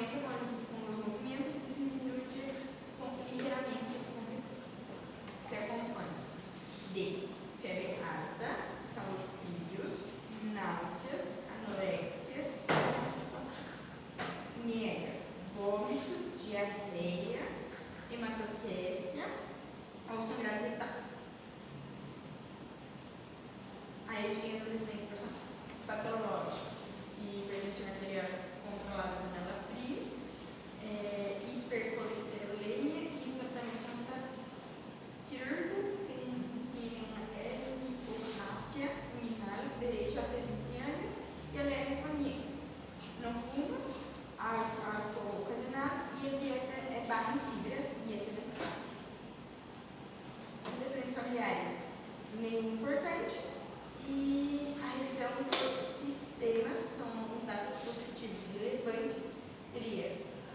aumenta com os movimentos e diminui ligeiramente com repouso. Se acompanha de febre alta, escalofríos, náuseas, anoréxias e constipação. Nega vômitos, diarreia, hematoquécia ou sangrado retal. Aí a gente tem os antecedentes personais. Patológico e hipertensão arterial controlada com nalapril, hipercolesterolemia e tratamento com estatinas. Quirúrgico tem uma hemiorráfia inguinal, direito a sedentarianos e alérgico a miel. Não fuma, álcool ocasional e a dieta é baixa em fibras e é sedentária. Antecedentes familiares, nenhum importante. E a revisão dos sistemas, que são alguns dados positivos relevantes, seria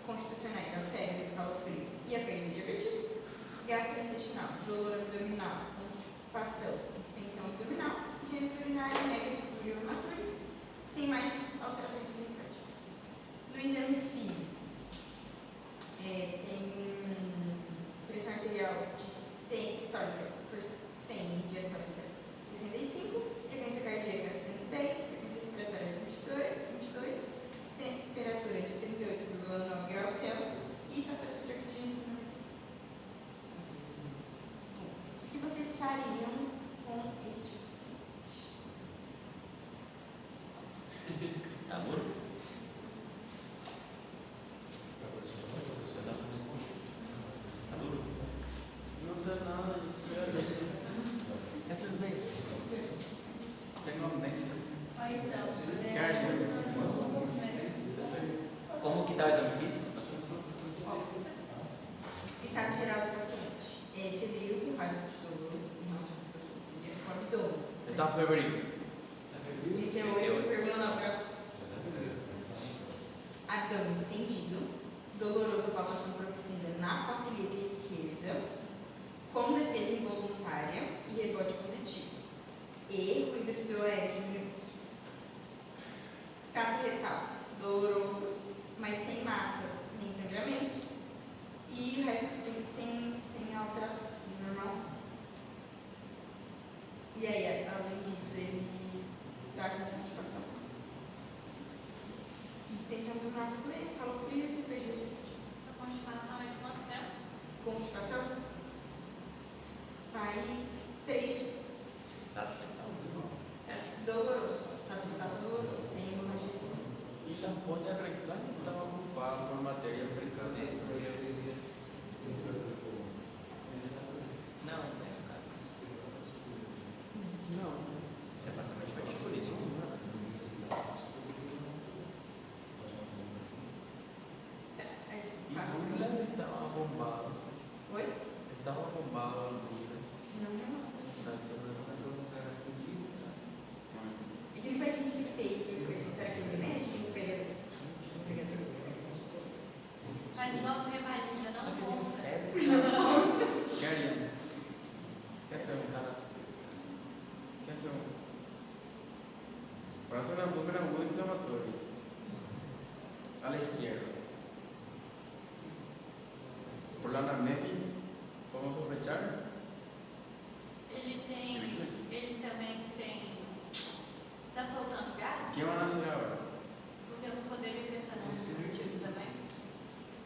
constitucionais, a febre, escalofrios e a perda de apetite, gastrointestinal, dor abdominal, constipação, extensão abdominal, higiene urinária, nega de distúrbio inflamatório, sem mais alterações significativas. No exame físico, tem pressão arterial de 100 sistólica por 100 e diastólica 65, frequência cardíaca 110, frequência respiratória 22, temperatura de 38,9 graus Celsius e saturação de oxigênio. O que vocês fariam com este paciente? Amor? Não sei nada disso. É tudo bem. Tem uma amnésia. Como que está o exame físico? Estado geral do paciente é febril, com fases de dor, e com abdômen. Está febril. 38,9 graus. Abdômen estendido, doloroso, palpação profunda na face ilíaca esquerda, com defesa involuntária e rebote positivo. E ruído de doergue diminuto. Capo retal, doloroso, mas sem massas nem sangramento. E o resto sem alteração, normal. E aí, além disso, ele está com constipação. Extensão abdominal por mês, calofrios e perda de apetite. A constipação é de quanto tempo? Constipação faz 3 dias. Tá legal. Doloroso. Tá doloroso, sem hemorragia. E la polla rectal estava ocupada por matéria fecal. Não, não é o caso. Não. É passamento de partículas. Tá, a gente E passa. Lula estava bombado. Oi? Estava bombado a Lula. Não. Está E que foi a gente que fez história clínica, né? Mas vamos revalida, não Só que compra. tem febre. Querem? Quer ser um cara? Quer ser um? Parece uma número muito inflamatória. A la izquierda. Por la anamnesis, podemos sospechar. Ele também tem. Está soltando gás? ¿Qué van a hacer ahora? Porque eu não poderia pensar no disruptivo também.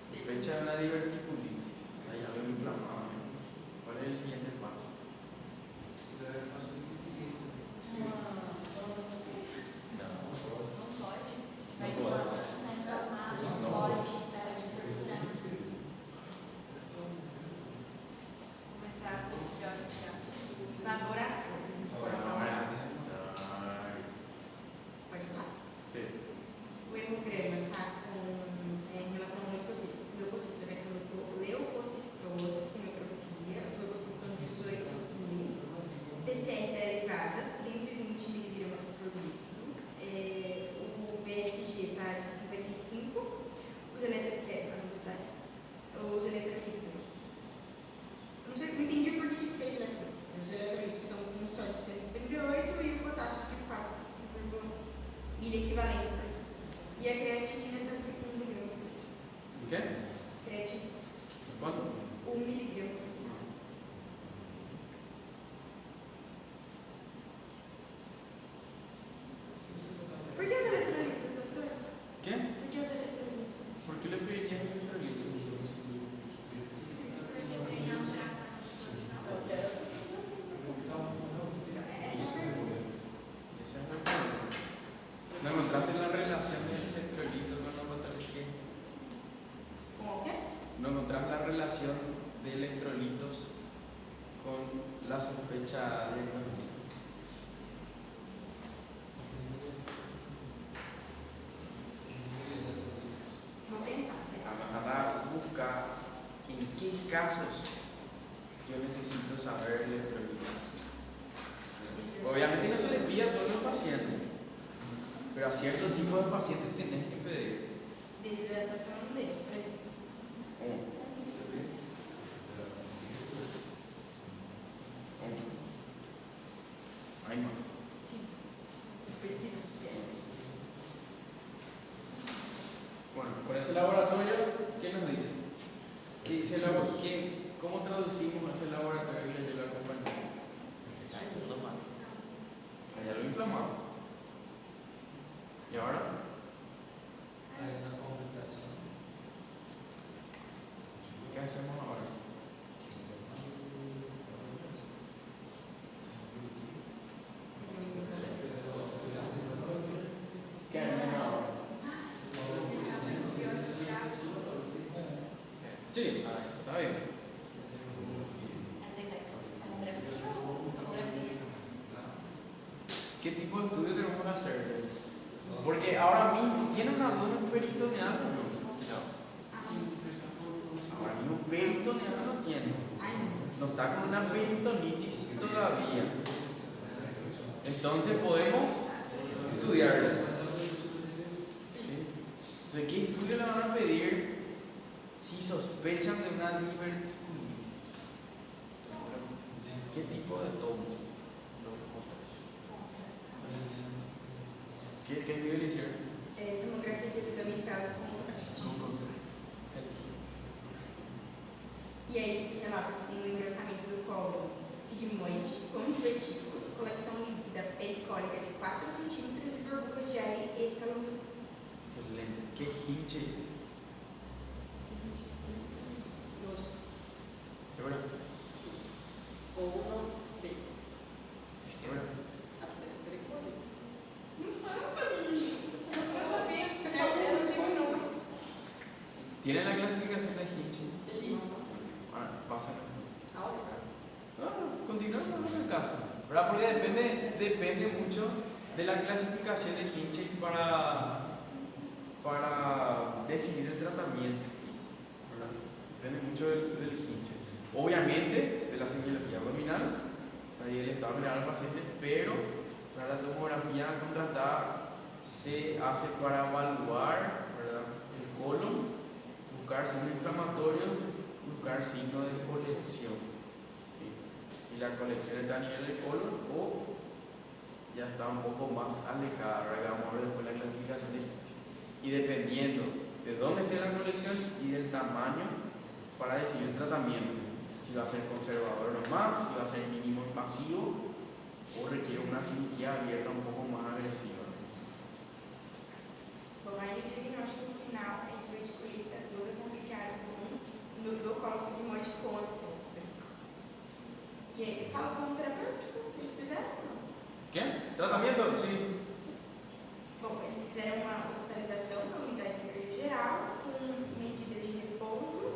Sospecha de una diverticulitis. Ahí algo inflamado. ¿Cuál es el siguiente paso? Não pode. Não pode. Não pode. Começar a curtir Laboratório. Pode falar? Pode falar? Sim. O hemograma está em relação ao leucocito. Leucocito vai com leucocitose com microfia. Os leucocitos estão 18.000. PCR está elevada, 120 miligramas por litro. O VSG está de 55. Os eletroquímicos. Não sei, não entendi por que ele fez eletroquímicos. Os eletroquímicos estão com só de 138 e o potássio de 4,1 milha equivalente. E a creatinina está de 1 miligrama por litro. ¿Qué? Creatina. ¿Cuánto? 1 miligramo. ¿Por qué os electrolitos, doctor? ¿Qué? ¿Por qué os electrolitos? ¿Por qué le pedirías electrolitos? Porque tem alteração na disposição. Essa é a pergunta. Esa es la pregunta. ¿No encontraste la relación del electrolito con la patología? ¿Cómo qué? ¿No encontraste la relación de electrolitos con la sospecha diagnóstica? Vou pensar. A buscar en qué casos yo necesito saber electrolitos. Obviamente no se le pide a todos los pacientes, pero a ciertos tipos de pacientes tenés que pedir. Desidratação deles, por exemplo. Hay más. Sim. Pesquisa. Bueno, con ese laboratorio, ¿qué nos dice? ¿Qué dice el laboratorio? ¿Cómo traducimos ese laboratorio que le dio la compañía? Allá lo inflamado. ¿Y ahora? ¿Qué hacemos ahora? ¿Qué haremos ahora? Sí, está bien. ¿Qué tipo de estudio tenemos que hacer? Porque ahora mismo, ¿tiene una duda peritoneal o no? Ahora mismo peritoneal no tiene. No está con una peritonitis todavía. Entonces podemos estudiarla. ¿Sí? Entonces, ¿qué estudio le van a pedir si sospechan de una diverticulitis? ¿Qué tipo de tomo? ¿Qué estudio le hicieron? Tomografia de abdômen caros com contraste. E aí, relata que tem um engrossamento do colo sigmoide, com divertículos, coleção líquida pericólica de 4 centímetros e burbujas de ar extralongíneas. Excelente. ¿Qué hinche es? ¿Segura? ¿Segura? Não fala pra mim isso. Você não fala bem. Você fala bem, não. ¿Tiene la clasificación de hinche? Sim. Ahora, pasa. Ahora. Continuamos con el caso, ¿verdad? Porque depende mucho de la clasificación de Hinchey para decidir el tratamiento, ¿verdad? Depende mucho del Hinchey. Obviamente de la semiología abdominal, y del estado general del paciente, pero la tomografía contrastada se hace para evaluar, ¿verdad?, el colon, buscar signos inflamatorios, buscar signos de colección. Si la colección está a nivel del colon o ya está un poco más alejada, ¿verdad? Vamos a ver después la clasificación de Hinchey. Y dependiendo de dónde esté la colección y del tamaño para decidir el tratamiento, si va a ser conservador nomás, si va a ser mínimo invasivo o requiere una cirugía abierta un poco más agresiva. Bom, aí o diagnóstico final é diverticulite aguda complicada do colo sigmoide com abscesso. E aí, fala como terapêutico que eles fizeram? ¿Qué? ¿Tratamiento? Sí. Bom, eles fizeram uma hospitalização na unidade de cirurgia geral, com medidas de repouso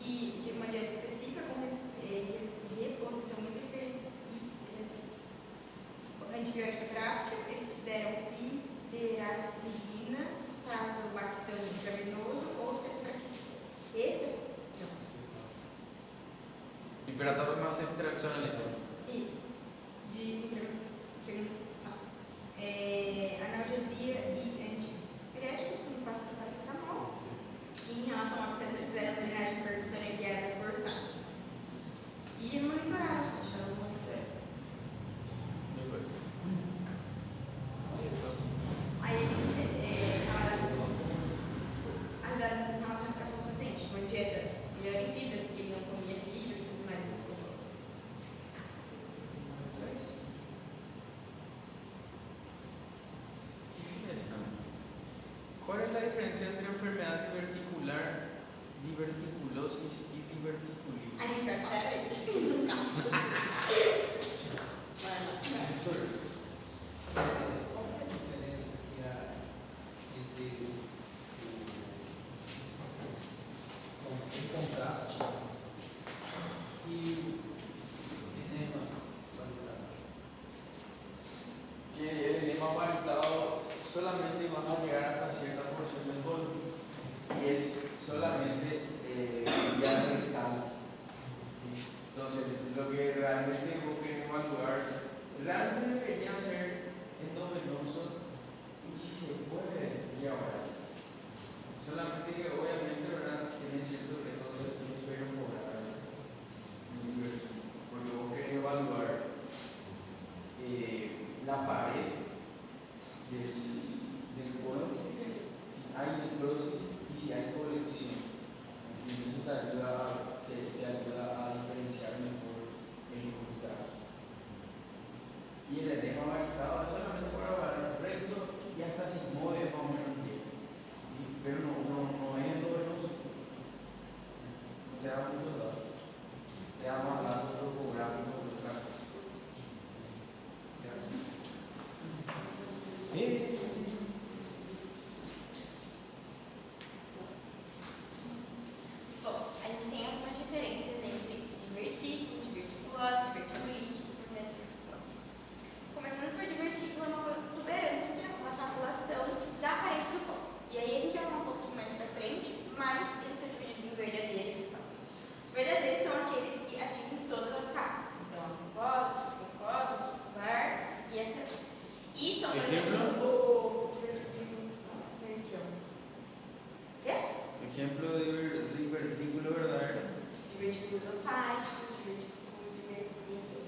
e de uma dieta específica com reposição hídrica e antibiótico terápica. Eles fizeram hiperacilina, tazobactam intravenoso ou ceftraxona. Esse Hiperatato más extraccionales. Analgesia e antipiréticos, como paracetamol. Em relação ao abscesso, eles fizeram drenagem percutânea guiada por TAC. E monitoraram, acharam monitorando. Aí eles falaram, ajudaram em relação la diferencia entre enfermedad diverticulosis y diverticulitis? A gente vai parar aí. Vai lá. Qual é a diferença que há entre o contraste e o enema solitário? Que el edema varitado solamente va a llegar hasta cierta porción del colon y es solamente vía rectal. Entonces, lo que realmente vos querés evaluar, realmente debería ser endovenoso y si se puede, vía oral. Solamente que obviamente, ¿verdad?, tiene ciertos riesgos de perforar porque vos querés evaluar la pared del colon, si hay necrosis y si hay colección. Y eso te ayuda a diferenciar mejor el contraste. Y el edema varitado es solamente para evaluar el recto y hasta si mueve más o menos bien. Pero no es endovenoso. Te da muchos datos. Te da más datos topográficos de otra cosa. Gracias. Sí. Bom, a gente tem algumas diferenças entre divertículo, diverticulose, diverticulite e hipermetroculose. Começando por divertículo, é uma protuberância, uma saturação da parede do colo. E aí a gente vai falar um pouquinho mais pra frente, mas eles são divididos em verdadeiros e falsos. Os verdadeiros são aqueles que atingem todas as camadas. Então, a mucosa, submucosa, muscular e essa. E são, por exemplo, o divertículo vertical. Quê? Ejemplo de divertículo verdadero. Divertículos esofágicos, divertículo.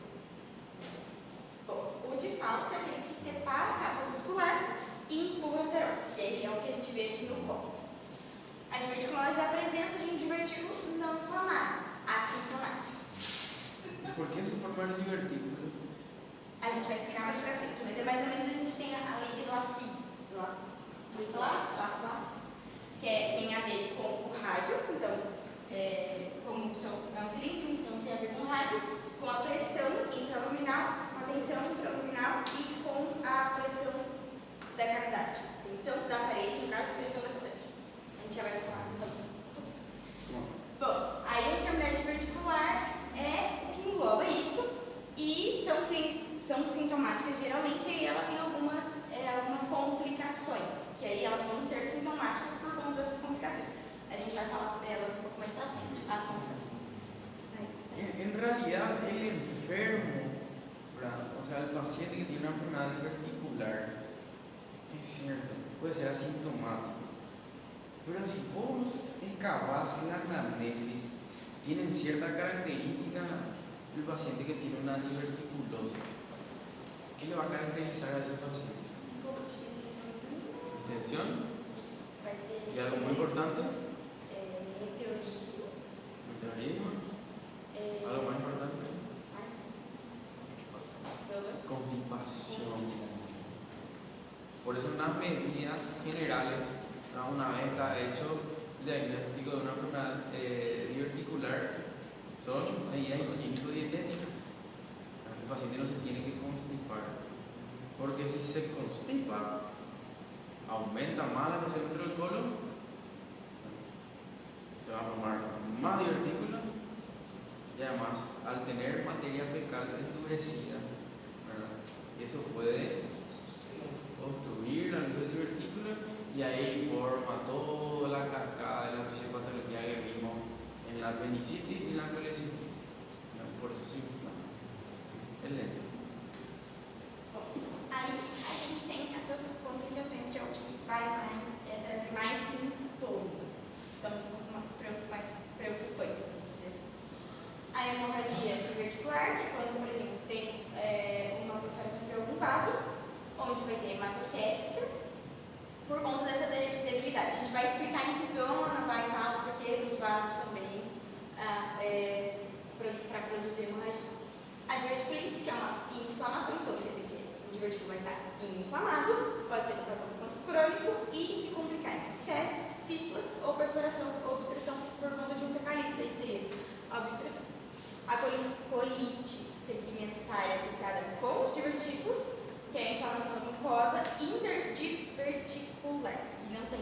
Bom, o de falso é aquele que separa a capa muscular e empurra a serose, que aí é o que a gente vê no colo. A diverticulose é a presença de um divertículo não inflamado, assintomático. ¿Y por qué se formaron divertículos? A gente vai explicar mais pra frente, mas é mais ou menos a gente tem a lei de Laplace, tem a ver com o rádio, então, como é um cilindro, então tem a ver com o rádio, com a pressão intraluminal, com a tensão intraluminal e com a pressão da cavidade. Tensão da parede, no caso, pressão da cavidade. A gente já vai falar disso. Bom, aí a enfermidade diverticular é o que engloba isso e são sintomáticas geralmente e ela tem algumas complicações, que aí elas vão ser sintomáticas por conta dessas complicações. A gente vai falar sobre elas um pouco mais pra frente, as complicações. En realidad, el enfermo, ¿verdad?, o sea, el paciente que tiene una enfermedad diverticular, es cierto, puede ser asintomático. Pero si vos excavás en la anamnesis, tienen cierta característica el paciente que tiene una diverticulosis. ¿Qué le va a caracterizar a ese paciente? Um pouco de Tensión. Isso. Vai ter Y algo muy importante, meteorismo. meteorismo. Algo más importante, constipación. Por eso, unas medidas generales, una vez está hecho el diagnóstico de una enfermedad diverticular, son medidas higiénico-dietéticas. El paciente no se tiene que constipar, porque si se constipa, aumenta más la presión dentro del colon, se va a formar más divertículos y además, al tener materia fecal endurecida, ¿verdad?, eso puede obstruir la luz del divertículo y ahí forma toda la cascada de la fisiopatología que vimos en la apendicitis y la colecistitis. Por eso se inflama. Excelente. Bom, aí a gente tem as suas complicações, que é o que vai trazer mais sintomas. Então, um pouco mais preocupantes, vamos dizer assim. A hemorragia diverticular, que é quando, por exemplo, tem uma perfuração de algum vaso, onde vai ter hematoquécia, por conta dessa debilidade. A gente vai explicar em que zona vai estar, porque os vasos também, para produzir hemorragia. A diverticulite, que é uma inflamação, então quer dizer que o divertículo vai estar inflamado, pode ser tanto quanto crônico e, se complicar, excesso, fístulas ou perfuração ou obstrução por conta de um fecalite, daí seria a obstrução. A colite segmentária associada com os divertículos, que é a inflamação da mucosa interdiverticular, e não tem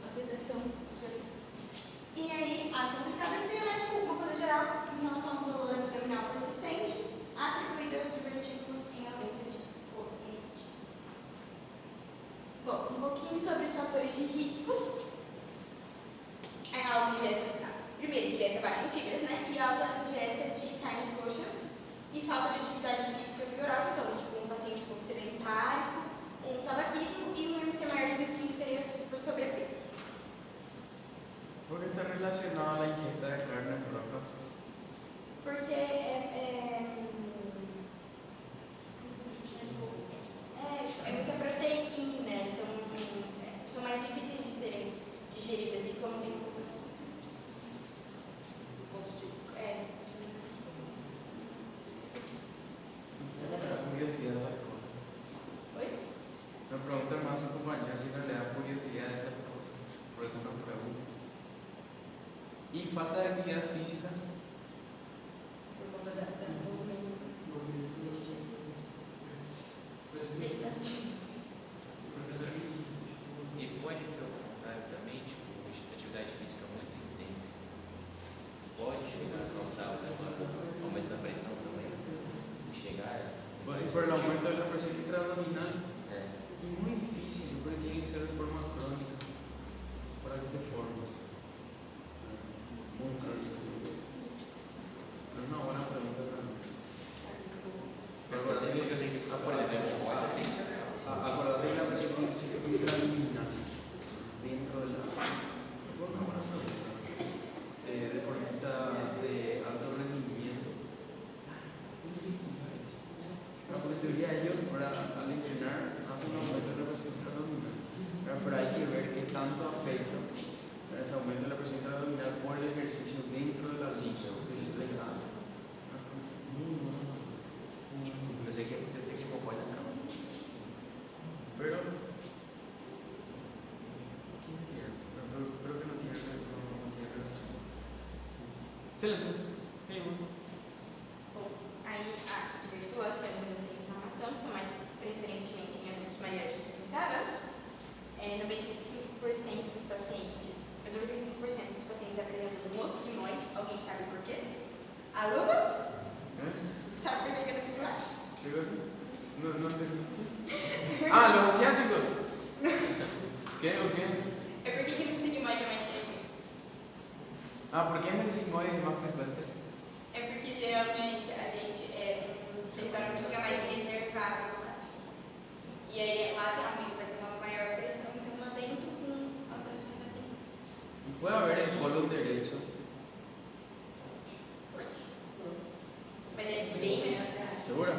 afetação dos olhos. E aí, a complicada seria mais tipo uma coisa geral em relação ao dolor abdominal persistente, atribuída aos divertículos em ausência de colites. Bom, um pouquinho sobre os fatores de risco. É alta ingesta, primeiro, dieta baixa em fibras, né? E alta ingesta de carnes roxas e falta de atividade física vigorosa, então, tipo, um paciente um pouco sedentário, um tabaquismo e um MC maior de 25 seria por sobrepeso. ¿Por qué está relacionada la ingesta de carnes rojas? Porque é muita proteína, então são mais difíceis de serem digeridas e como tem poucas. Me da curiosidad esas cosas. Oi? Me preguntan más a compañeros si no le da curiosidad esas cosas. Por eso me pregunto. ¿Y falta de actividad física? Por conta do movimento. Professor, E pode ser o contrário também, tipo, atividade física muito intensa. Pode chegar a causar aumento da pressão também. Chegar. Pues sí, por el aumento de la presión intraabdominal. É. Y muy difícil, porque tiene que ser de forma crónica para que se forme. Muy crónica. Pero es una buena pregunta también. Eu sei que, por exemplo, pode assim. Acordate de la presión intraabdominal dentro de la. Una buena pregunta. Deportista de alto rendimiento. Porque en teoría ellos al entrenar hacen un aumento de la presión intraabdominal. Pero hay que ver qué tanto afecta ese aumento de la presión intraabdominal por el ejercicio dentro de la línea. Eu sei que concorda na cama. Pero ¿quién tiene? Creo que no tiene relación. Excelente. Seguimos. Bom, aí a diverticulose pode reduzir a inflamação, são mais preferentemente em adultos maiores de 60 anos. 95% dos pacientes apresentam mosquimoide. Alguém sabe por quê? Alô? Sabe por que eu não sei lá? ¿Qué cosa? No entendí. Ah, los asiáticos. ¿Qué o qué? É porque que no sigmoide é mais frequente? Ah, ¿por qué en el sigmoide es más frecuente? É porque geralmente a gente irritação fica mais reservada no paciente. E aí lateralmente vai ter uma maior pressão, então lá dentro com alterações da tensão. Puede haber en colon derecho. Mas é bem menos. ¿Segura?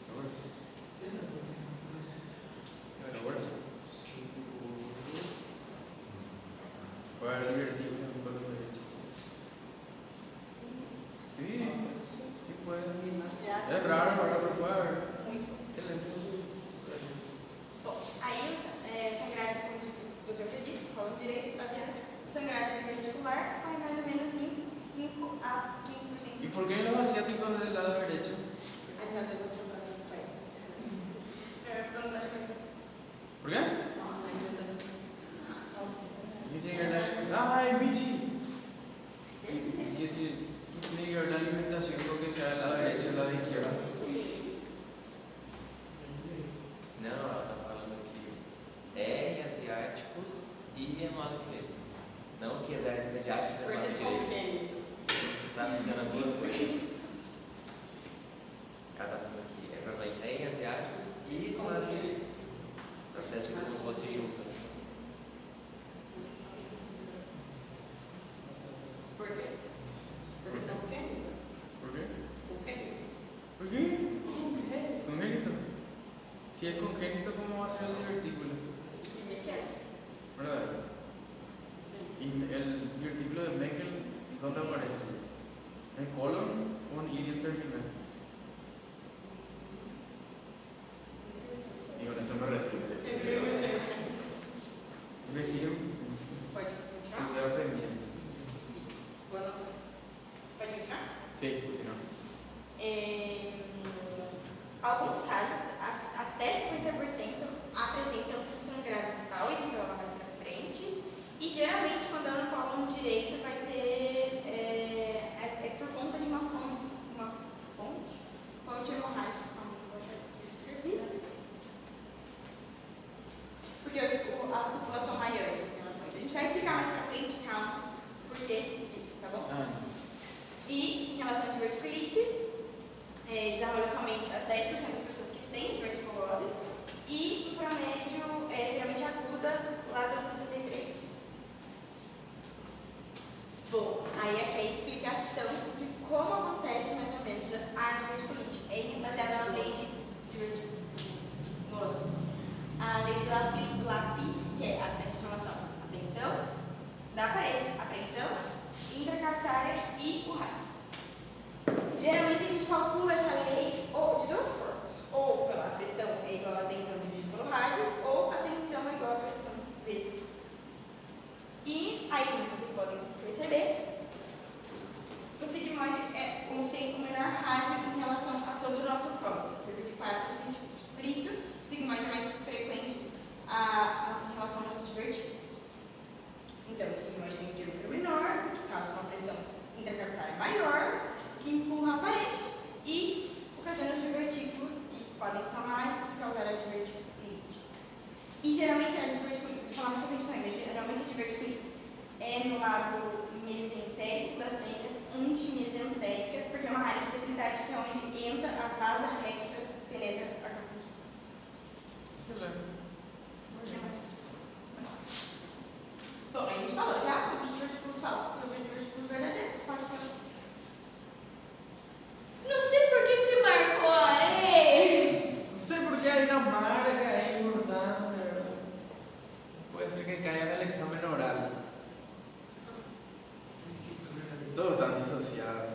¿Segura? ¿Segura? Puede haber divertido en colon derecho. Sí puede. Es raro, pero puede haber. Excelente. Bom, aí o sangrado, como o doutor já disse, colo direito, asiático, sangrado diverticular, vai mais ou menos em 5 a 15%. ¿Y por qué los asiáticos del lado derecho? Mas nada do do país. ¿Por qué? Nossa, ¿Qué tiene que ver la... ¡Ay, Michi! ¿Qué tiene que ver la alimentación con que sea del lado derecho o del lado izquierdo? Não, ela tá falando que é em asiáticos e em lado direito. Não que asiáticos é porque lado são direito. gênito. Tá associando as duas coisas. Ela tá falando que é provavelmente é em asiáticos e com lado direito. Só que parece que como se fosse junto. Por quê? Porque são gênito. ¿Por qué? Congênito. ¿Por qué? Congénito. Si es congénito, ¿cómo va a ser el divertículo? De Meckel. ¿Verdad? ¿Y el divertículo de Meckel dónde aparece? ¿En colon o en ilio terminal? eso me retiro. Investir, Pode continuar? estoy aprendiendo. Bueno, pode continuar? Sí, continúa. Alguns casos, até 50% apresentam função grave bucal e que ela vai para frente. E geralmente, quando ela cola no direito, vai ter. É por conta de uma fonte hemorrágica. Calma, vou achar que eu escrevi. Porque as cúpulas são maiores em relação a isso. A gente vai explicar mais pra frente, calma, por que disso, tá bom? E em relação a diverticulites, desenvolve somente a 10% das pessoas que têm diverticulose e em promédio geralmente aguda lá pelos 63 anos. Bom, aí aqui é a explicação de como acontece mais ou menos a diverticulite. É baseada na lei de diverticulose. A lei de Lapis, que é a relação apreensão da parede, apreensão intracapitária e o raio. Geralmente a gente calcula essa lei de duas formas. Ou pela pressão é igual a tensão dividido pelo rádio, ou a tensão é igual a pressão vezes. E aí, como vocês podem perceber, o sigmoide é onde tem o menor rádio em relação a todo o nosso campo, cerca de 4 centímetros. Por isso, o sigmoide é mais frequente em relação aos nossos divertículos. Então, o sigmoide tem um diâmetro menor, que causa uma pressão intracapitária maior, que empurra a parede e ocasiona os divertículos que podem inflamar e causar a diverticulite. E geralmente a diverticulite, vou falar mais pra frente também, mas geralmente a diverticulite é no lado mesentérico das tênias antimesentéricas, porque é uma área de debilidade que é onde entra a vasa recta, penetra a caput. Bom, a gente falou já sobre os divertículos falsos, sobre os divertículos verdadeiros. Pode falar. Não sei por que se marcou aí. No sé por qué hay una marca ahí importante. Puede ser que caiga en el examen oral. Todos están disociados.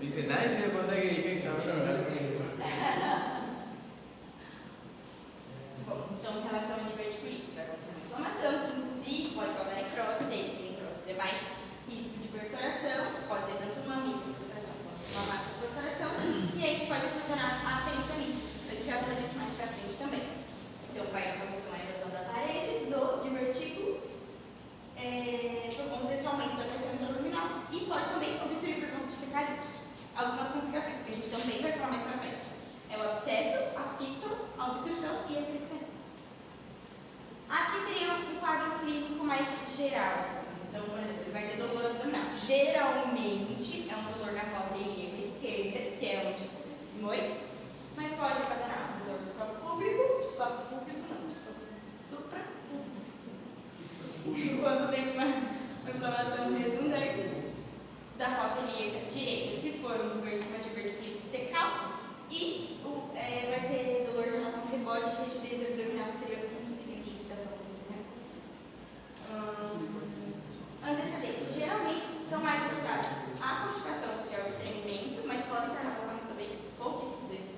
Dice, nadie se dio cuenta que dije examen oral. Bom, então em relação à diverticulite, vai acontecer uma inflamação, inclusive pode causar necrose, se necrose é mais risco de perfuração, pode ser tanto uma microperfuração quanto uma macroperfuração, e aí pode ocasionar a peritonite. A gente vai falar disso mais pra frente também. Então vai acontecer uma erosão da parede, do divertículo, por conta desse aumento da pressão intraluminal, e pode também obstruir por conta de fecalitos. Algumas complicações que a gente também vai falar mais pra frente. É o abscesso, a fístula, a obstrução e a pericarditis. Aqui seria um quadro clínico mais geral, assim. Então, por exemplo, ele vai ter dor abdominal. Geralmente é um dolor na fossa ilíaca esquerda, que é onde fica o sigmoide, mas pode ocasionar um dolor suprapúbico, suprapúbico, quando tem uma inflamação redundante da fossa ilíaca direita, se for uma diverticulite secal. E vai ter dolor de relação ao rebote e rigidez abdominal, que seria um dos signos de irritação abdominal. Antecedentes geralmente são mais associados à constipação, ou seja, ao estranhamento, mas podem estar relacionados também pouquíssimos deles.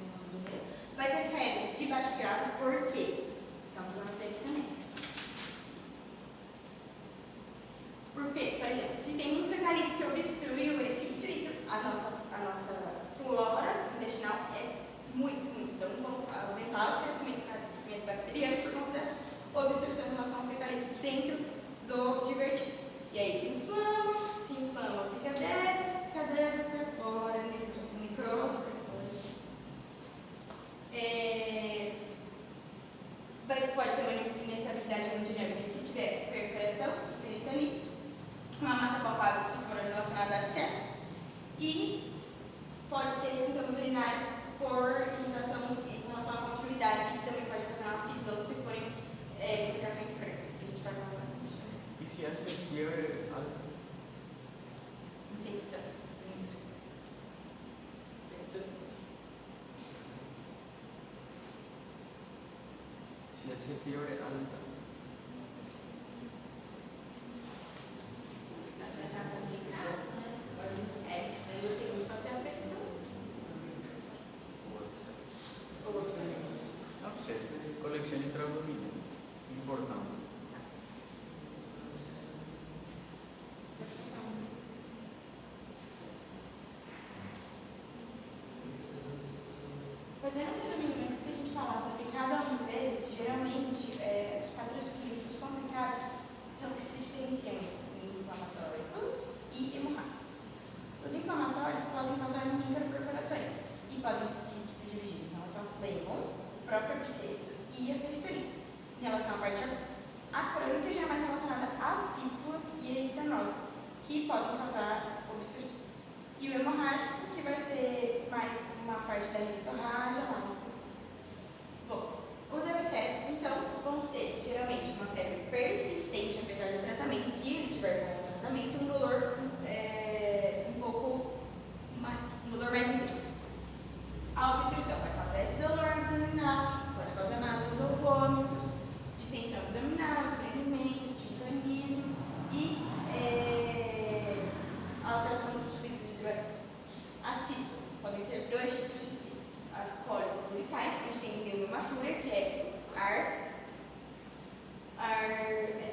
Vai ter febre de baixo grado, por quê? Então, vamos ter aqui também. Porque, por exemplo, se tem um fecalito que obstrui o orifício, isso, a nossa flora intestinal é muito. Então, vamos aumentar o crescimento bacteriano por conta dessa obstrução em relação ao fecalito dentro do divertículo. E aí se inflama, fica débil, perfora, necrose, perfora. Pode ter uma inestabilidade hemodinâmica se tiver perfuração e peritonite, uma massa palpável se for relacionada a abscessos, e pode ter sintomas urinários por irritação em relação à continuidade e também pode ocasionar uma fístula se forem complicações crônicas, que a gente vai falar hoje também. ¿Y si hace fiebre alta? Infecção. Si hace fiebre alta. Já está complicado, né? No segundo pode ser uma pergunta. O exceso. Ou obsessão. absceso de colección intraabdominal. Importante. Fazendo um resumo, antes da gente falar sobre cada um deles, geralmente os quadros clínicos complicados se diferenciam em inflamatórios e hemorrágicos. Os inflamatórios podem causar microperforações e podem se dividir em relação ao flêmon, o próprio abscesso e a peritonite. Em relação à parte a crônica já é mais relacionada às fístulas e a estenoses, que podem causar obstrução. E o hemorrágico, que vai ter mais uma parte da hemorragia lá. Bom, os abscessos, então, vão ser geralmente uma febre persistente, apesar do tratamento, se ele tiver bom tratamento, um dolor um dolor mais intenso. A obstrução vai causar esse dolor abdominal, pode causar náuseas ou vômitos, distensão abdominal, estranhamento, timpanismo e alteração dos fluidos hidrônicos. As fístulas podem ser dois tipos de fístulas: as cólicas, que a gente tem edema imatura, que é ar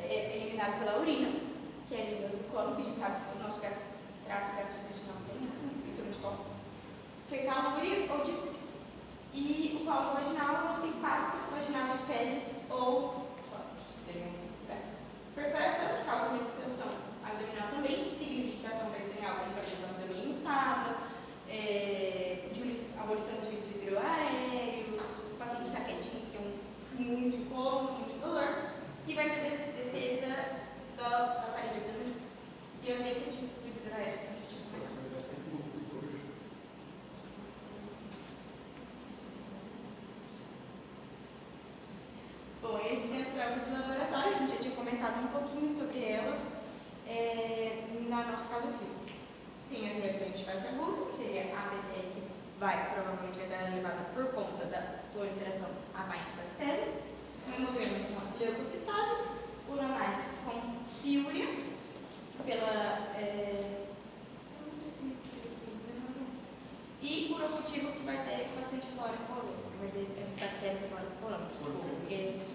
eliminado pela urina, que é eliminado do colo, que a gente sabe que o nosso trato gastrointestinal tem, principalmente colo fecal, uria ou disco. E o colo vaginal, onde tem pasto vaginal de fezes ou fóruns, que seriam gases. Perfuração causa uma distensão abdominal também, significação peritoneal, como por exemplo, abdômen imutável, abolição dos fluidos hidroaéreos, o paciente está quietinho, tem muito incômodo, muito dolor, que vai ter defesa da parede abdominal. E ausência de fluidos hidroaéreos, que a gente tinha falado. Bom, e a gente tem as provas de laboratório, a gente já tinha comentado um pouquinho sobre elas no nosso caso clínico. Tem as reações de fase aguda, que seria a ABC, que provavelmente vai estar elevada por conta da proliferação a mais de bactérias, um hemograma com leucocitoses, uroanálises com piúria, e urocultivo, que vai ter bastante flora colônica, que vai ter bactérias da flora colônica,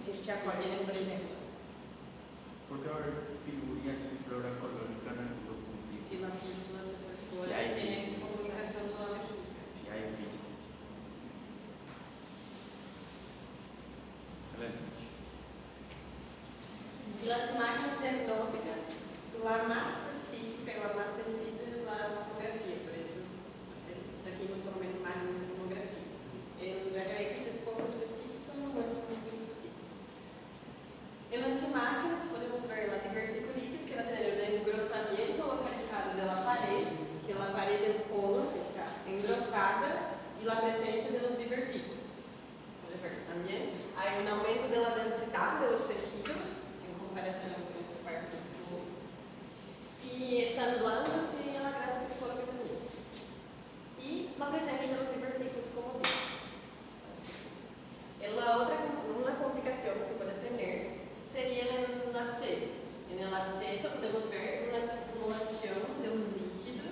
se a gente acolhe, por exemplo. ¿Por qué haber piluria y flora colónica en el urocultivo? Se uma fístula se for Se hay tem fístula. comunicação com a bexiga. Si hay fístula. E las máquinas diagnósticas, lá mais específica, lá mais sensíveis na tomografia, por isso, aqui não somente máquinas de tomografia. Eu já ganhei que esses pouco específicos não mostram muito os ciclos. En las máquinas podemos ver la diverticulitis, que va a tener el engrosamiento localizado de la pared, que la pared del colon está engrosada, y la presencia de los divertículos. Se puede ver también. Hay un aumento de la densidad de los tejidos, en comparación con esta parte del colon. Y están blandos y en la grasa que coloca también. Y la presencia de los divertículos, como dije. Una complicación que puede tener sería el absceso. En el absceso podemos ver una acumulación de un líquido,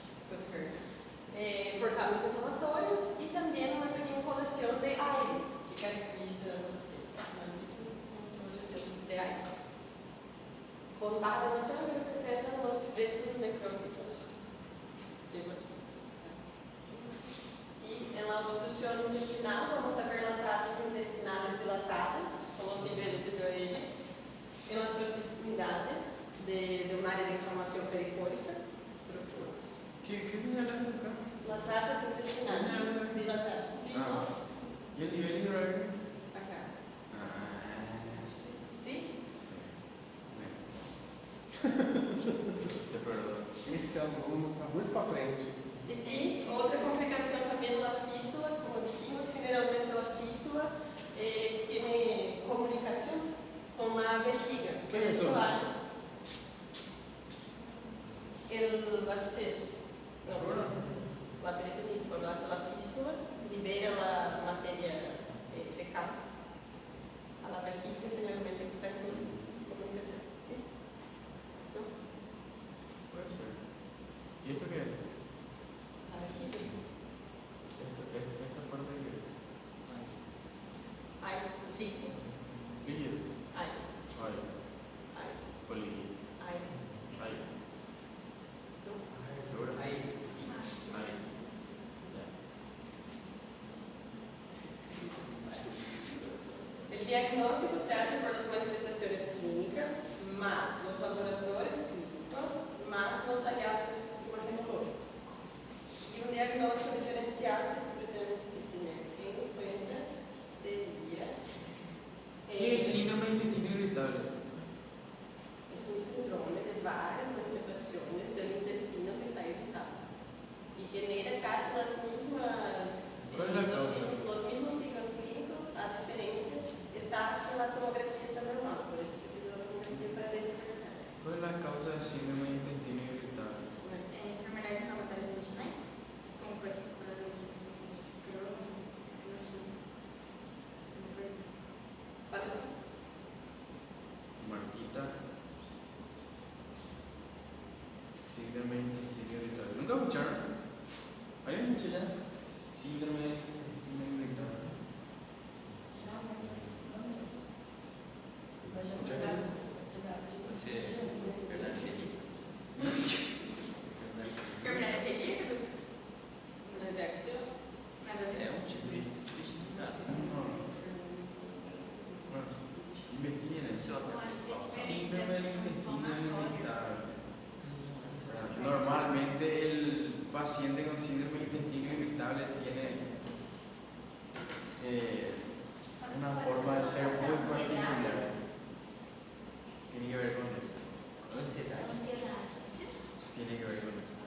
se puede ver, por cambios inflamatorios y también una pequeña colección de aire que caracteriza el absceso, una colección de aire. Con barra de noción representan los restos necróticos del absceso. Y en la obstrucción intestinal vamos a ver las asas intestinales dilatadas con los niveles hidroaéreos en las proximidades de un área de inflamación pericórica proximal. ¿Qué señalas acá? Las asas intestinales dilatadas. ¿Sí? Ah. ¿Y el nivel hidroaéreo? Acá. Ah. ¿Sí? Te perdono. Esse aluno está muito para frente. Y otra complicación también la fístula, como dijimos, generalmente la fístula tiene comunicación con la vejiga. Por eso hay el absceso, la peritonitis, cuando hace la fístula, libera la materia fecal a la vejiga, generalmente que está en comunicación. ¿Sí? ¿No? Puede ser. ¿Y esto qué es? La vejiga. Esta parte que Ai, líquido. Líquido. Ai, Ay. ai, O líquido. ai. Ay. Tu. ¿Seguro? Ahí. Ay. El diagnóstico se hace por las manifestaciones clínicas, más los laboratorios clínicos, más los hallazgos imagenológicos. Y un diagnóstico diferencial que siempre tenemos que tener en cuenta sería... ¿Qué es síndrome de intestino irritable? Es un síndrome de varias manifestaciones del intestino que está irritado y genera casi las mismas, ¿Cuál es la causa? los mismos signos clínicos. A diferencia está que la tomografía está normal, por eso se pide la tomografía para descartar. ¿Cuál es la causa del síndrome de intestino irritable? Enfermedades inflamatórias intestinais, como por exemplo, ¿Cuáles son? Marquita. Síndrome de intestino irritable. ¿Nunca escucharon? ¿Alguien escuchó ya? Síndrome de intestino irritable. Você verdade seria. enfermidade celíaca, Una reacción. nada a ver. É um tipo de intestino irritável. Bueno, investiguen Isso é eso. a principal. Síndrome del intestino irritable. Normalmente el paciente con síndrome de intestino irritable tiene una forma de ser muy particular. Tiene que ver con eso. Ansiedade. Tiene que ver con eso.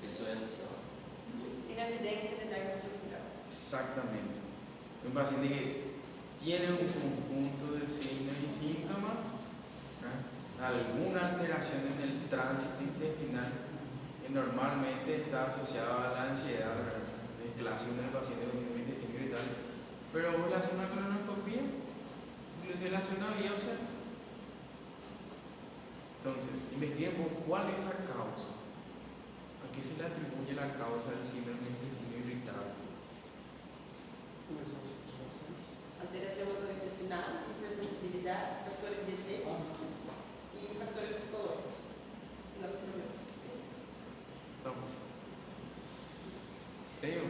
Pessoa é ansiosa. Sin evidencia de daño estructural. Exactamente. Un paciente que tiene un conjunto de signos y síntomas, alguna alteración en el tránsito intestinal que normalmente está asociada a la ansiedad, el clásico del paciente con síndrome de intestino irritable, pero vos le haces una colonoscopia, inclusive le haces una biopsia. Entonces, investiguen cuál es la causa, a qué se le atribuye la causa del síndrome de intestino irritable. ¿Cuáles son sus razones? Alteración motor intestinal, hipersensibilidad, factores dietéticos y factores psicológicos. La primera, sí. Estamos. Creo.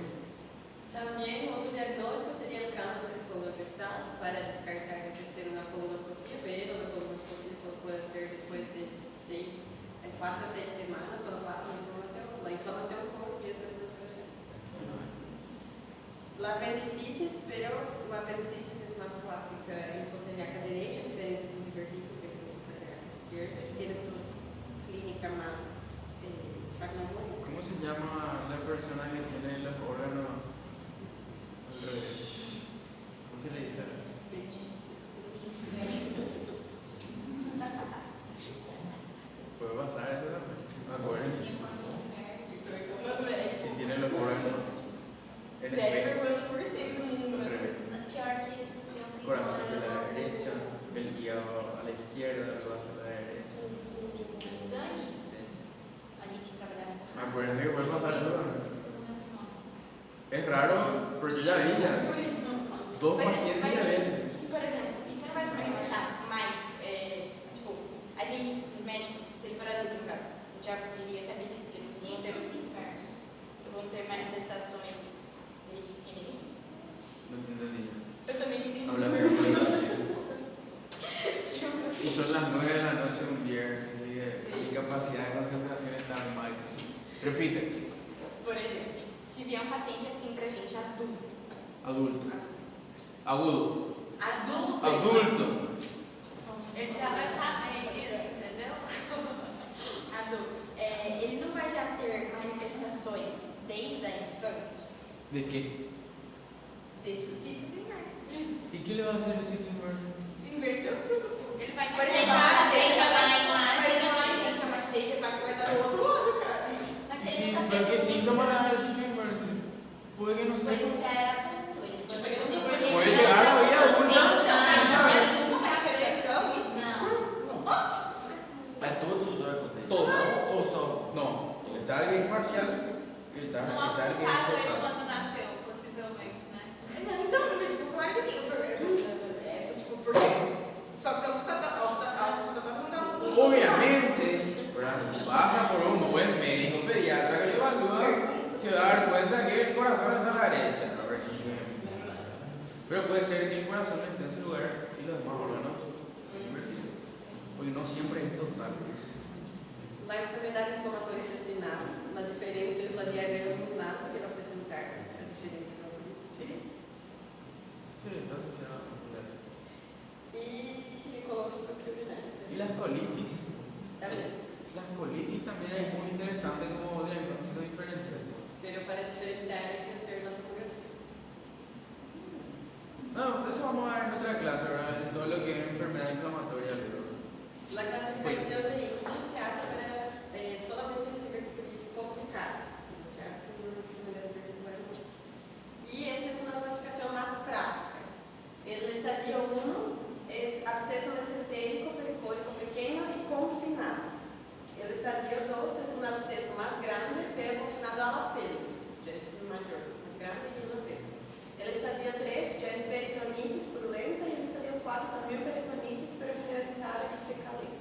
También otro diagnóstico sería el cáncer colorectal para descartar que ser una colonoscopia, pero la colonoscopia solo puede ser después de 4 a 6 semanas cuando pasa la inflamación con riesgo de proliferación. La apendicitis, pero la apendicitis es más clásica en fosa ilíaca derecha, a diferencia de un divertículo que es en fosa ilíaca izquierda, y tiene su clínica más espasmódica. ¿Cómo se llama la persona que tiene los órganos al revés? ¿Cómo se le dice a eso? ¿Puede pasar eso también? ¿Me acuerdo? Si tiene los órganos en el medio, al revés. Corazón hacia la derecha, el hígado a la izquierda, el corazón a la derecha. Acuérdense que puede pasar eso también. Es raro, pero yo ya vi ya. Dos pacientes ya vencen. Por exemplo, isso não vai se manifestar mais, tipo, a gente, os médicos, se ele for adulto no caso, já iria saber disso, porque vão ter manifestações desde pequenininho. No te entendí. Eu também não entendi. Háblame de verdad. Y son las 9 de la noche un viernes y mi capacidad de concentración está al máximo. Repite. Por exemplo, se vier um paciente assim pra gente adulto. Adulto. Agudo. Adulto. Adulto. Ele já vai saber isso, entendeu? Adulto. Ele não vai já ter manifestações desde a infância ¿De qué? desses sítios inversos. ¿Y qué le va a hacer el sitio inverso? Inverteu tudo. Ele vai Por ser exemplo, a matidez vai lá, chega lá e gente, a matidez ele vai guardar do outro lado, cara. Mas Sí, ele nunca pero ¿qué fez isso. síntoma le da el sitio inverso? Puede que no Pois sea. já era adulto, eles tinham porque Puede llegar a la vida adulta. Nunca manifestação, isso? Não. Mas todos os órgãos aí? Todos. Ou só? No, está alguien parcial y está alguien total. nasceu, possivelmente, né? Pero puede ser que el corazón esté en su lugar y los demás órganos invertidos. Porque no siempre es total. La enfermedade inflamatória intestinal, la diferença é la diarrea neonata que vai apresentar a diferença na colitis. Sí. Sí, está asociado a la E ginecológicos y urinarios. Y las colitis. También. Las colitis también es muy interesante como diagnóstico diferencial. Pero para diferenciar hay que hacer la tomografía. No, eso vamos a ver en otra clase, ¿verdad? En todo lo que es enfermedad inflamatoria. La clasificación de índice se hace para solamente en diverticulitis complicadas, no se hace en una enfermedad verticular. Y esta es una clasificación más práctica. El estadio 1 es absceso mesentérico pericólico pequeño y confinado. El estadio 2 es un absceso más grande pero confinado a la pelvis, ya es mayor, más grande y una pelvis. El estadio 3 ya es peritonitis purulenta y el estadio 4 también peritonitis pero generalizada y fecalenta.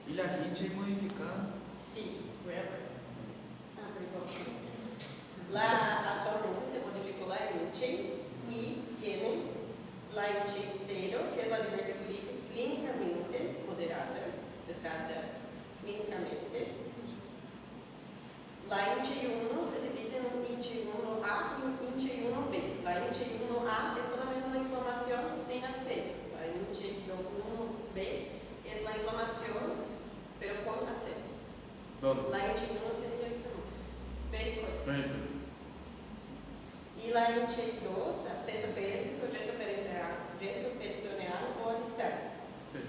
¿Y la hinche modificada? Sí, Weber. Actualmente se modificó la hinche y tiene la hinche 0, que es la diverticulitis clínicamente moderada, se trata clínicamente. La hinche 1 se divide en un hinche 1A y un hinche 1B. La hinche 1A es solamente una inflamación sin absceso. La hinche 1B es la inflamación pero con absceso. ¿Dónde? La hinche 1 sería el pericólico. Bueno. Y la hinche 2, absceso pélvico, retroperitoneal o a distancia. Sí.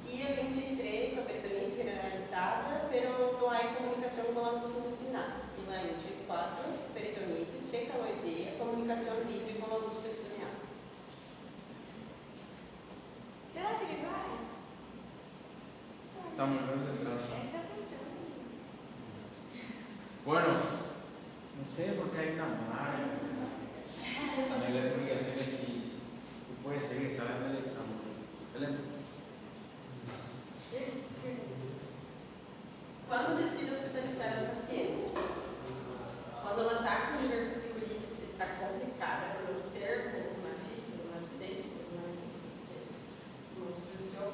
Y el hinche 3, la peritonitis generalizada, pero no hay comunicación con la luz intestinal. Y la hinche 4, peritonitis fecaloidea, comunicación libre con la luz peritoneal. ¿Será que ele vai? Está muy concentrado. Esta función. Bueno, no sé por qué hay una marca. También la explicación es que puede ser que salgan del examen. Excelente. Quando decide hospitalizar o paciente? Quando ela está com diverticulitis está complicada, por um cerco, uma fístula, um abscesso, uma obstrução.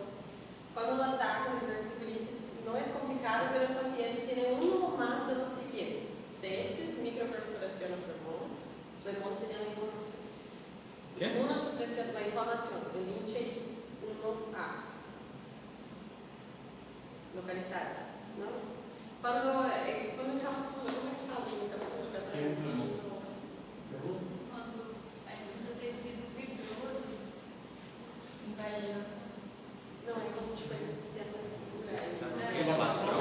Quando ela está com diverticulitis não é complicada, mas o paciente tem um ou mais de los siguientes: sepsis, microperforação no pulmão, pulmão seria a inflamação. ¿Qué? Imunosupressão da inflamação, o hinche 1A. Localizada. Não? Quando encapsula, como é que fala quando encapsula o casamento? Quando ajuda o tecido fibroso, invaginação. Não, é quando tipo, ele tenta segurar. Inflamação?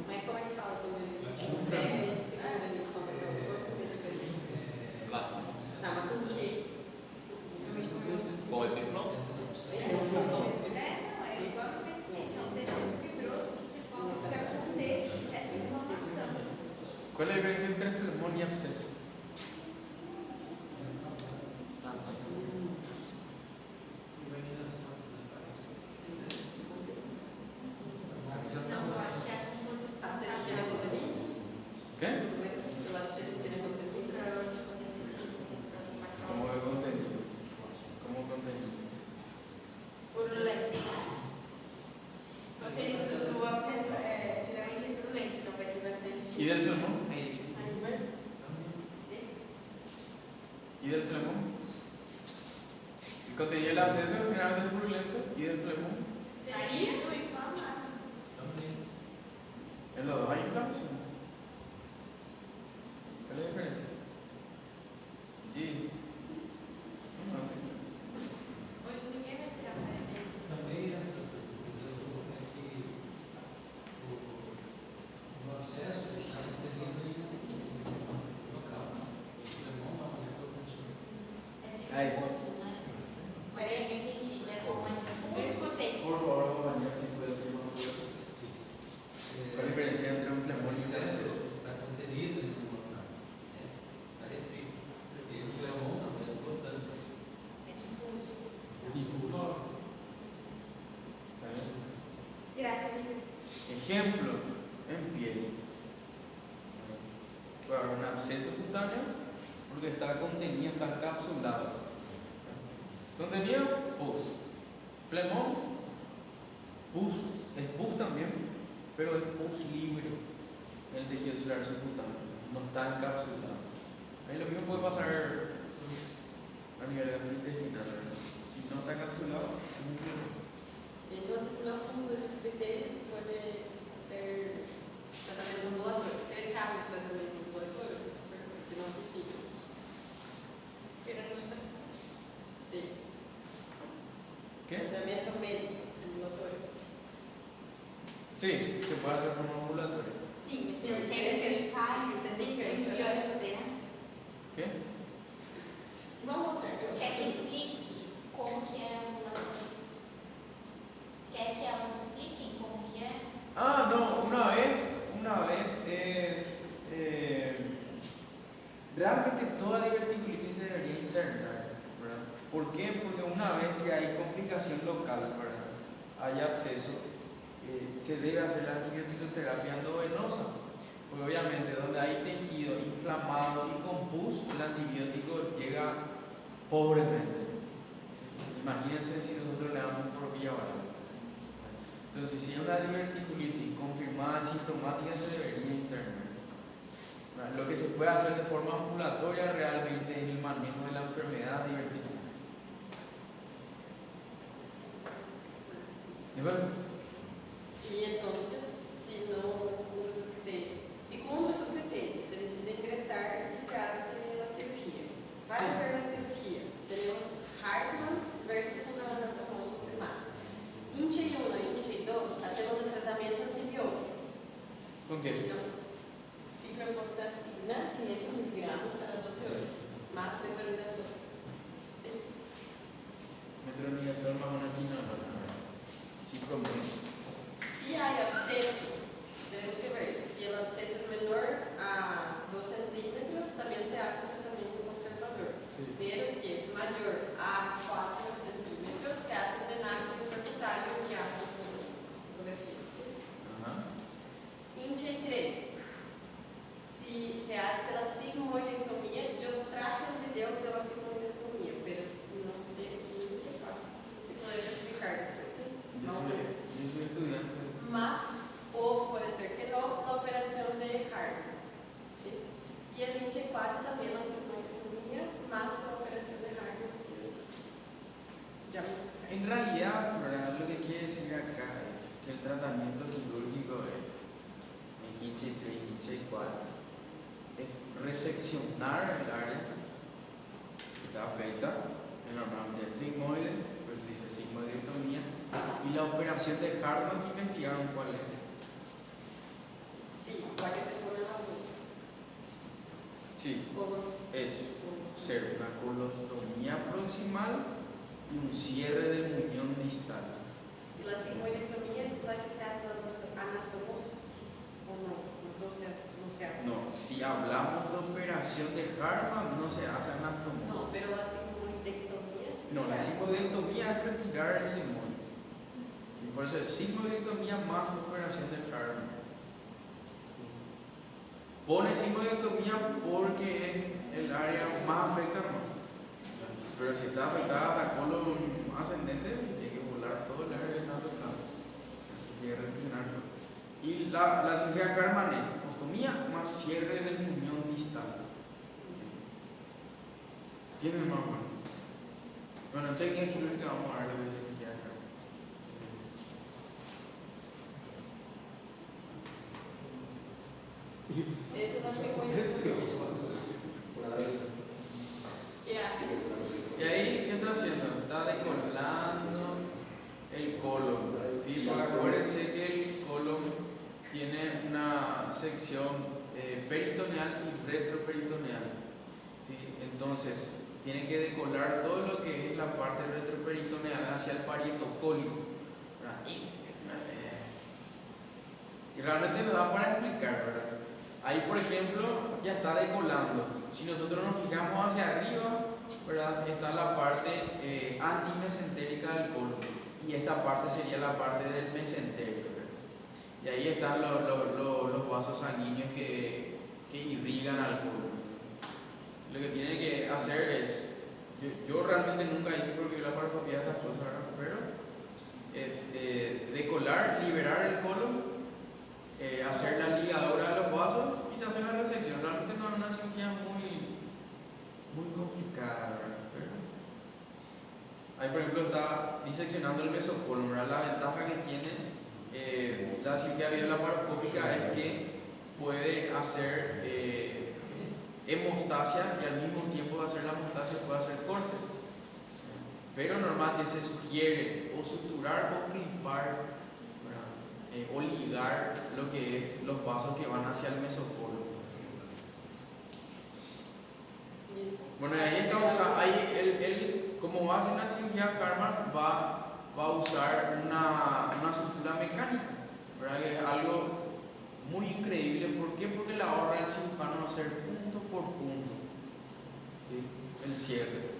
Mas como é que fala quando ele tipo, pega e segura a inflamação do corpo? Blasto. Tá, mas com o quê? Com o epiploma? É igual no apendicite, é um tecido fibroso que se forma para conter essa inflamação. ¿Cuál es la diferencia entre flemón y absceso? Não, eu acho que é a composição. Abscesso tiene contenido? ¿Qué? O abscesso tiene contenido? Como de contenido. Como contenido. Purulento. O abscesso geralmente é purulento, então vai ter bastante. ¿Y del flemón? Aí, ¿Y del flemón? El contenido del absceso es generalmente purulento y del flemón. Tecido inflamado. En los dos hay inflamación. ¿Cuál es la diferencia? G. No, sí. Hoje ninguém vai tirar mais dele. Também essa, é que o abscesso está se inserindo em local. O pulmão não, ele é flotante. É difuso, né? Peraí, eu entendi. É como é difuso. Eu escutei. Por favor, compañero, si puede decir más fuerte. ¿Cuál es la diferencia entre un O flemón y un absceso? abscesso está contenido em um local. Está restrito. E o pulmão não, ele é flotante. É difuso. Difuso. ¿Está bien? Graças a Deus. Ejemplo, en piel. Puede haber un absceso cutáneo porque está contenido, está encapsulado. Contenido, pus. Flemón, pus. Es pus también, pero es pus libre. El tejido celular subcutáneo no está encapsulado. Ahí lo mismo puede pasar a nivel gastrointestinal, ¿verdad? Si no está encapsulado, es un problema. Entonces, si no cumple esos criterios, se puede hacer tratamiento ambulatorio. ¿Qué cabe el tratamiento ambulatorio, profesor? Porque no es posible. Pero no es fácil. Sí. ¿Qué? Tratamiento médico ambulatorio. Sí, se puede hacer de forma ambulatoria. Sim, se não quer que eu fale, você tem que antibiótico treinar. ¿Qué? Vamos mostrar. Quer que explique como que é ambulatório? Quer que elas expliquem como que é? Ah, no, una vez es. Realmente toda diverticulitis se debería internar, ¿verdad? ¿Por qué? Porque una vez que hay complicación local, ¿verdad? Hay absceso, se debe hacer la antibiótico-terapia endovenosa. Porque obviamente donde hay tejido inflamado y con pus, el antibiótico llega pobremente. Imagínense si nosotros le damos por vía oral. Entonces, si hay una diverticulitis confirmada sintomática, se debería internar. Lo que se puede hacer de forma ambulatoria realmente es el manejo de la enfermedad diverticular. ¿De acuerdo? Y entonces, si no cumple esos criterios, si cumple esos criterios, se decide ingresar y se hace la cirugía. Para hacer la cirugía, tenemos Hartmann versus una anatomósis primaria. INCHE 1 y INCHE 2, hacemos el tratamiento antibiótico. ¿Con qué? Ciprofloxacina, 500 miligramos cada 12 horas, más metronidazol. ¿Sí? Metronidazol más una quinona. Sí, promueve. Si hay absceso, tenemos que ver si el absceso es menor a 2 centímetros, también se hace un tratamiento conservador. Sí. Pero si es mayor a 4 centímetros, se hace drenaje percutáneo y ecografía. ¿Sí? Ajá. INCHE 3. Si se hace la sigmoidectomía, yo traje el video de la sigmoidectomía, pero no sé qué pasa. Si puedes explicar después, ¿sí? Yo soy estudiante. Más, o puede ser que no, la operación de Hartmann. ¿Sí? Y el INCHE 4 también la sigmoidectomía, más la operación de Hartmann, sí o sí. Ya me pasé. En realidad, ¿verdad? Lo que quiere decir acá es que el tratamiento quirúrgico es en INCHE 3 y INCHE 4 es reseccionar el área que está afecta, normalmente el sigmoides, pero se dice sigmoidectomía, y la operación de Hartmann investigaron cuál es. Sí, la que se pone la luz. Sí, es hacer una colostomía proximal y un cierre del muñón distal. Y la sigmoidectomía es la que se hace la anastomosis. ¿O no? Los dos no se hacen. No, si hablamos de operación de Hartmann, no se hace anastomosis. No, pero la sigmoidectomía sí No, se la hace. sigmoidectomía es retirar el sigmoide. Y por eso es sigmoidectomía más operación de Hartmann. Pone sigmoidectomía porque es el área más afectada. Pero si está afectada la colon ascendente, tiene que volar todo el área que está afectada. Tiene que reseccionar todo. Y la cirugía Hartmann es ostomía más cierre del muñón distal. ¿Tienen más o menos? Bueno, en técnica quirúrgica vamos a ver lo que es cirugía Hartmann. Esa es la sigmoidectomía. ¿Qué hace? Y ahí, ¿qué está haciendo? Está decolando el colon. ¿Sí? Porque acuérdense que el colon tiene una sección peritoneal y retroperitoneal. ¿Sí? Entonces, tiene que decolar todo lo que es la parte retroperitoneal hacia el parieto cólico. Y realmente nos da para explicar, ¿verdad? Ahí, por ejemplo, ya está decolando. Si nosotros nos fijamos hacia arriba, ¿verdad? Está la parte antimesentérica del colon. Y esta parte sería la parte del mesenterio, ¿verdad? Y ahí están los vasos sanguíneos que irrigan al colon. Lo que tiene hacer es, yo realmente nunca hice porque la paroscopía es las cosas, ¿verdad? Pero es decolar, liberar el colon, hacer la ligadura de los vasos y se hace la resección. Realmente no es una cirugía muy complicada, ¿verdad? Pero ahí, por ejemplo, está diseccionando el mesocolon, ¿verdad? La ventaja que tiene la cirugía videolaparoscópica es que puede hacer hemostasia y al mismo tiempo de hacer la hemostasia puede hacer corte. Pero normalmente se sugiere o suturar o clipar, ¿verdad? O ligar lo que es los vasos que van hacia el mesocolon. Bueno, ahí está usando, ahí como base en la cirugía Karman va a usar una sutura mecánica, ¿verdad? Que es algo muy increíble. ¿Por qué? Porque le ahorra al cirujano hacer punto por punto, ¿sí? El cierre.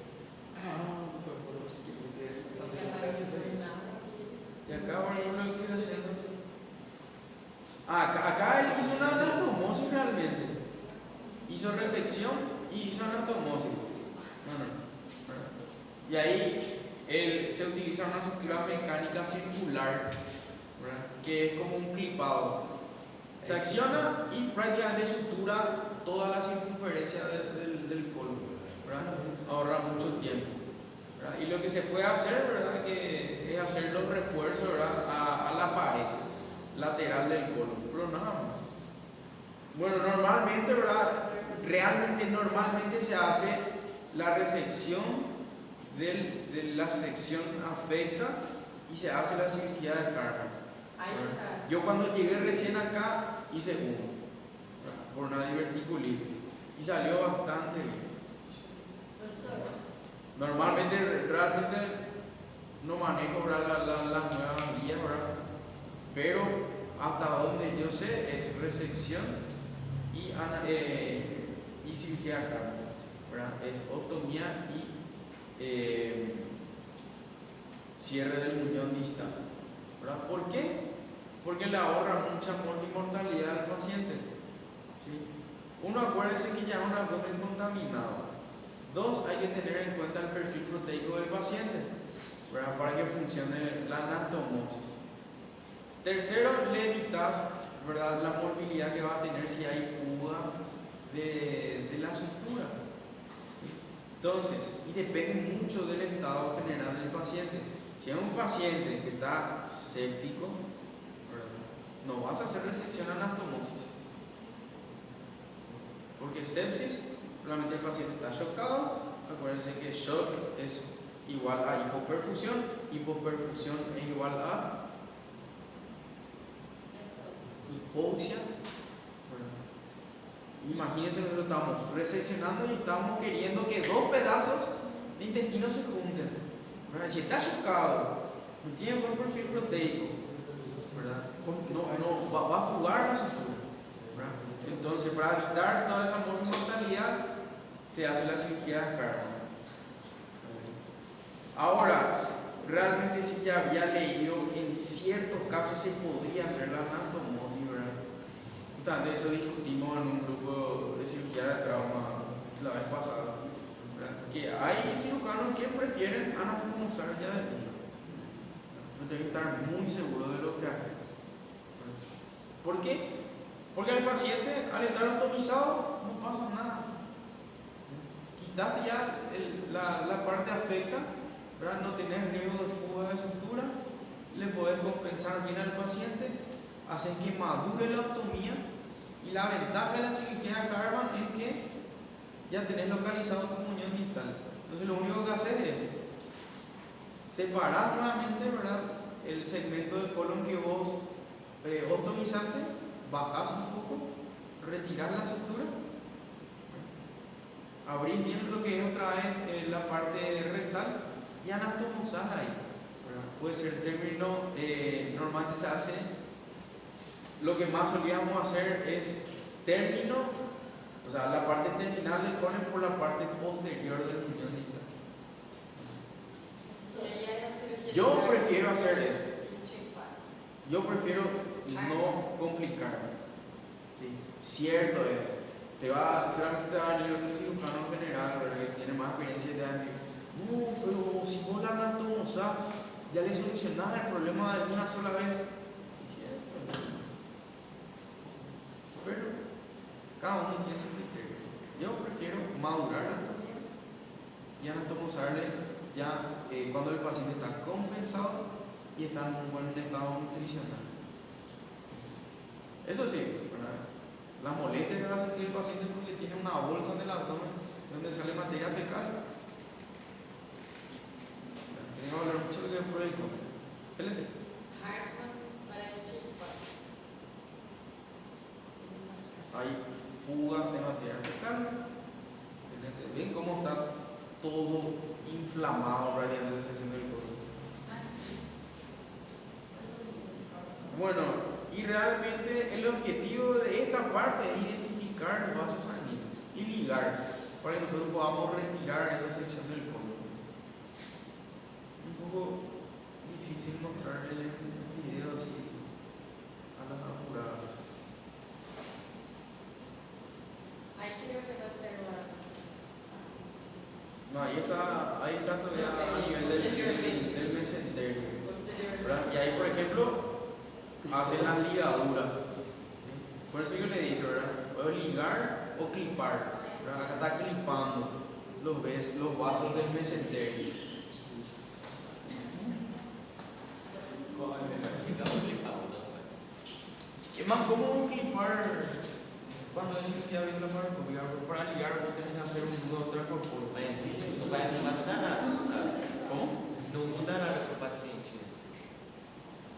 Y acá, bueno, lo que estoy haciendo. Acá él hizo una anastomosis realmente. Hizo resección y hizo anastomosis. Y ahí se utiliza una sutura mecánica circular, ¿verdad? Que es como un clipado. Se acciona y prácticamente sutura toda la circunferencia del colon, ¿verdad? Ahorra mucho tiempo, ¿verdad? Y lo que se puede hacer, ¿verdad? Que es hacer los refuerzos, ¿verdad? A la pared lateral del colon, pero nada más. Bueno, normalmente, ¿verdad? Normalmente se hace la resección de la sección afecta y se hace la cirugía de Karman. Ahí está. Yo cuando llegué recién acá hice uno, ¿verdad? Por una diverticulitis y salió bastante bien. Normalmente, realmente no manejo, ¿verdad? las nuevas guías, ¿verdad? Pero hasta donde yo sé es resección y cirugía de Karman, ¿verdad? Es ostomía y cierre del muñón distal, ¿verdad? ¿Por qué? Porque le ahorra mucha mortalidad al paciente, ¿sí? Uno, acuérdense que ya es un abdomen contaminado. Dos, hay que tener en cuenta el perfil proteico del paciente, ¿verdad? Para que funcione la anastomosis. Tercero, le evitas, ¿verdad? La morbilidad que va a tener si hay fuga de la sutura. Entonces, y depende mucho del estado general del paciente. Si es un paciente que está séptico, ¿verdad? No vas a hacer resección anastomosis, porque sepsis, realmente el paciente está chocado. Acuérdense que shock es igual a hipoperfusión es igual a hipoxia. Imagínense, nosotros estamos reseccionando y estamos queriendo que dos pedazos de intestino se junten, ¿verdad? Si está chocado, no tiene buen perfil proteico, ¿verdad? No va a fugar la sutura, ¿verdad? Entonces, para evitar toda esa mortalidad, se hace la cirugía de Karman. Ahora, realmente sí ya había leído, en ciertos casos se podría hacer la anastomosis, ¿verdad? De eso discutimos en un grupo de cirugía de trauma la vez pasada, ¿verdad? Que hay cirujanos que prefieren anastomosar ya de niño. No tienes que estar muy seguro de lo que haces. ¿Por qué? Porque al paciente, al estar anatomizado, no pasa nada. Quitaste ya la parte afecta, ¿verdad? No tenés riesgo de fuga de sutura, le podés compensar bien al paciente, haces que madure la ostomía. Y la ventaja de la cirugía de Karman es que ya tenés localizado tu muñón distal. Entonces lo único que haces es separar nuevamente, ¿verdad? El segmento de colon que vos ostomizaste, bajás un poco, retirás la sutura, abrís bien lo que es otra vez la parte rectal y anatomosás ahí, ¿verdad? Puede ser término, normalmente se hace. Lo que más solíamos hacer es término, o sea, la parte terminal del colon por la parte posterior del muñón distal. Yo prefiero hacer eso. Yo prefiero no complicarme, ¿sí? Cierto es seguramente te va a venir otro cirujano general, ¿verdad? Que tiene más experiencia y te va a decir, no, pero si vos la anatomizás, ya le solucionás el problema de una sola vez. Pero cada uno tiene su criterio. Yo prefiero madurar la anatomía y anatomizarle ya cuando el paciente está compensado y está en un buen estado nutricional. Eso sí, ¿verdad? La molestia que va a sentir el paciente porque tiene una bolsa en el abdomen donde sale materia fecal. Tenemos que hablar mucho de lo que es por el contra. Excelente. Hartman para el chip. Hay fugas de materia fecal. Excelente. ¿Ven cómo está todo inflamado radiante la sección del cuerpo? Bueno, y realmente el objetivo de esta parte es identificar los vasos sanguíneos y ligar para que nosotros podamos retirar esa sección del colon. Un poco difícil mostrarle el video así a las apuradas. Ahí creo que va a ser la. No, ahí está todavía a nivel del mesenterio. ¿Verdad? Y ahí, por ejemplo, hacen las ligaduras. Por eso yo le dije, ¿verdad? Puedo ligar o clipar. ¿Verdad? Acá está clipando los vasos del mesenterio. Es más cómodo clipar cuando es cirugía bien laparoscópica, pero para ligar vos tenés que hacer un nudo transcorpóreo. Mas isso não vai mudar nada, no caso. Como? Não muda nada para o paciente.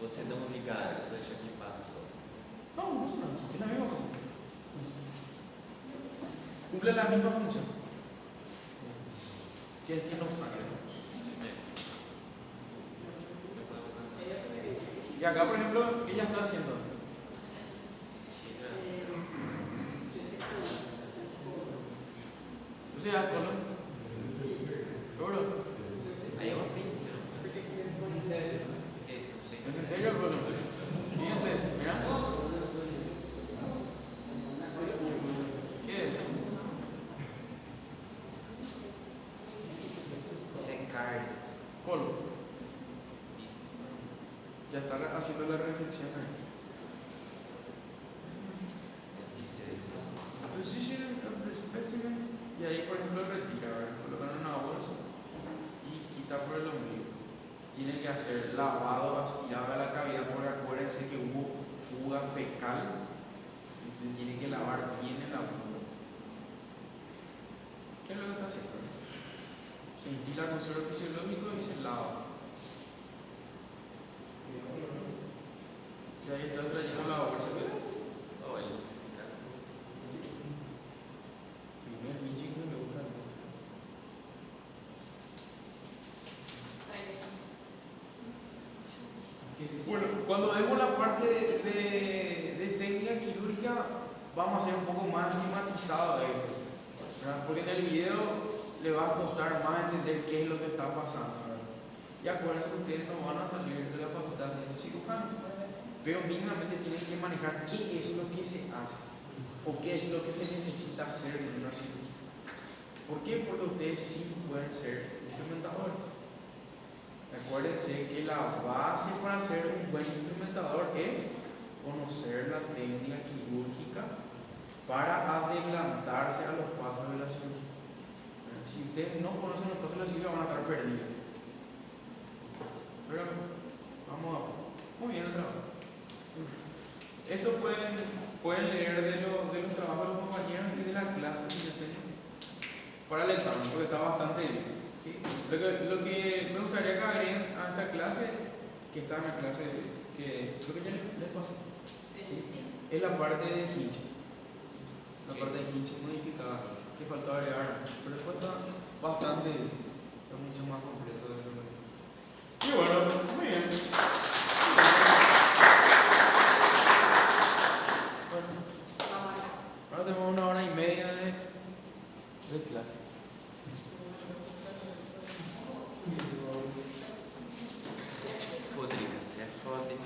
Você não ligar, você deixa clipado só. No, no pasa nada, es la misma cosa. Cumple la misma función. Que es que no sangre. Y acá, por ejemplo, ¿qué ella está haciendo? O sea, colon. ¿Seguro? Aí é uma pinça. Que é isso? Não sei. Mesenterio o colon. Fíjense, mira. ¿Qué es? Isso é carne. Colon. Isso. Ya está haciendo la resección ahí. Position of the specimen. Y ahí, por ejemplo, retira, ¿verdad? Colocan en una bolsa y quita por el ombligo. Tiene que hacer lavado aspirado a la cavidad, porque acuérdense que hubo fuga fecal. Entonces tiene que lavar bien el abdomen. ¿Qué es lo que está haciendo? Se intila con suero fisiológico y se lava. Y ahí está trayendo la bolsa. Oh, ele não fica. Primer bicho que me gusta más. Bueno, cuando vemos la parte de técnica quirúrgica, vamos a ser un poco más estigmatizados de esto, ¿verdad? Porque en el video le va a costar más entender qué es lo que está pasando, ¿verdad? Y acuérdense que ustedes no van a salir de la facultad de cirujanos, pero mínimamente tienen que manejar qué es lo que se hace o qué es lo que se necesita hacer en una cirugía. ¿Por qué? Porque ustedes sí pueden ser instrumentadores. Acuérdense que la base para ser un buen instrumentador es conocer la técnica quirúrgica para adelantarse a los pasos de la cirugía. Si ustedes no conocen los pasos de la cirugía, van a estar perdidos. Pero vamos a... Muy bien el trabajo. Esto pueden leer de los trabajos de los compañeros y de la clase que yo tengo para el examen, porque está bastante bien. ¿Sí? Lo que me gustaría que agreguen a esta clase, que está en la clase que creo que ya les pasé, ¿sí? Es la parte de hinche. La parte de hinche modificada, que faltaba agregar, pero después está bastante, está mucho más completo de lo que... Y bueno, muy bien. Ahora tenemos 1 hora y media de clase. Rodrigo, você é foda, hein?